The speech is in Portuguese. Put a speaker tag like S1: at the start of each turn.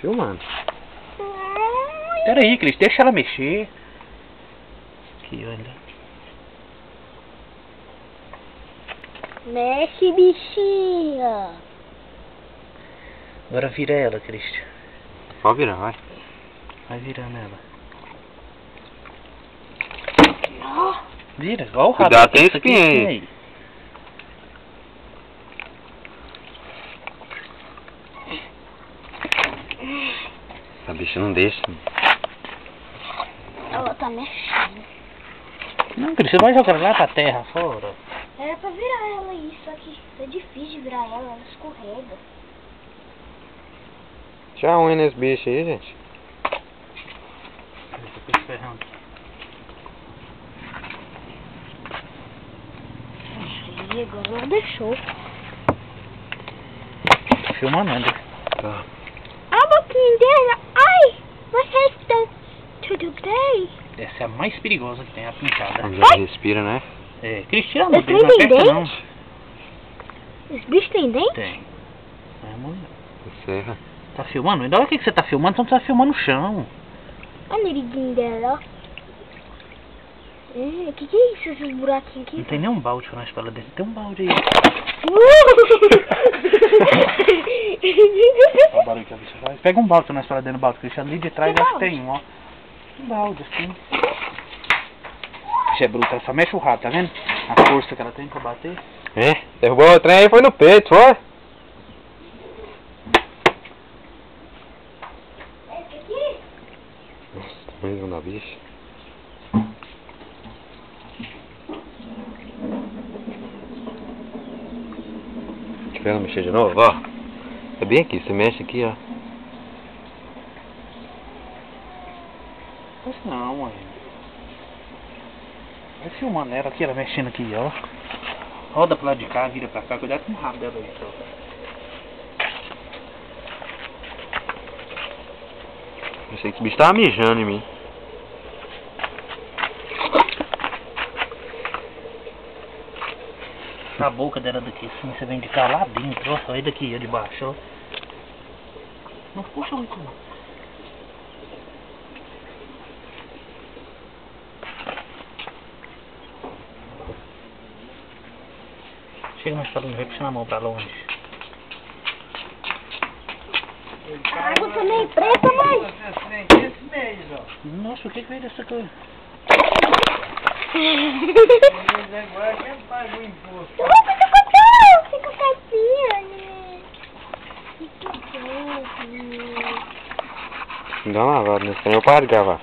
S1: filmando.
S2: Pera aí, Cris, deixa ela mexer. Aqui, olha.
S3: Mexe, bichinha.
S2: Agora vira ela, Cristian.
S1: Pode virar, vai.
S2: Vai virando ela.
S3: Ó.
S2: Vira, igual o rabo.
S1: Cuidado, tem
S2: Isso aqui
S1: espinha aí. A bicha não deixa.
S3: Ela tá mexendo.
S2: Não, Cristian, vai jogar lá pra terra fora.
S3: Era pra virar ela aí, só que é difícil de virar ela escorrega.
S1: Tchau, unha nesse bicho aí, gente.
S3: E agora ela deixou.
S2: Tô filmando ainda.
S1: Tá.
S3: A boquinha dela. Ai, você está tudo bem?
S2: Essa é a mais perigosa que tem, a pintada.
S1: Onde ela respira, né?
S2: É, Cristian, não
S3: Esse
S2: tem, não
S3: tem
S2: aperta não.
S3: dente? Esse bicho tem dente?
S2: Tem. É, mulher.
S1: Encerra.
S2: Tá filmando? Ainda olha o que você tá filmando, então você tá filmando o chão.
S3: Olha o nariguinho dela, ó. Que é isso, esses buraquinhos aqui?
S2: Não tem nenhum balde pra nós pra lá dentro. Tem um balde aí. Olha o barulho que a bicha faz. Pega um balde pra nós pra lá dentro do balde, Cristiano. Ali de trás
S3: Que
S2: acho que
S3: balde?
S2: tem um, ó. Um balde, assim. Bicha é bruta, ela só mexe o rabo, tá vendo? A força que ela tem pra bater.
S1: É, derrubou o trem aí, foi no peito, foi?
S3: Esse aqui?
S1: Nossa, tamanho da bicha. Deixa ela mexer de novo, ó. É bem aqui, você mexe aqui, ó.
S2: Mas não, mãe. Vai filmando ela aqui, ela mexendo aqui, ó. Roda pro lado de cá, vira pra cá. Cuidado com o rabo dela aí, só.
S1: Achei que esse bicho tava mijando em mim.
S2: A boca dela daqui assim, você vem de cá lá dentro, ó. Olha daqui, ó, de baixo, ó. Não puxa muito não. Chega mais pra longe, vai puxando a mão pra longe.
S3: A água também é preta, mãe.
S2: Nossa, o que veio dessa coisa?
S3: Fica quietinha, né?
S1: Dá uma lavada nesse trem, eu paro de gravar.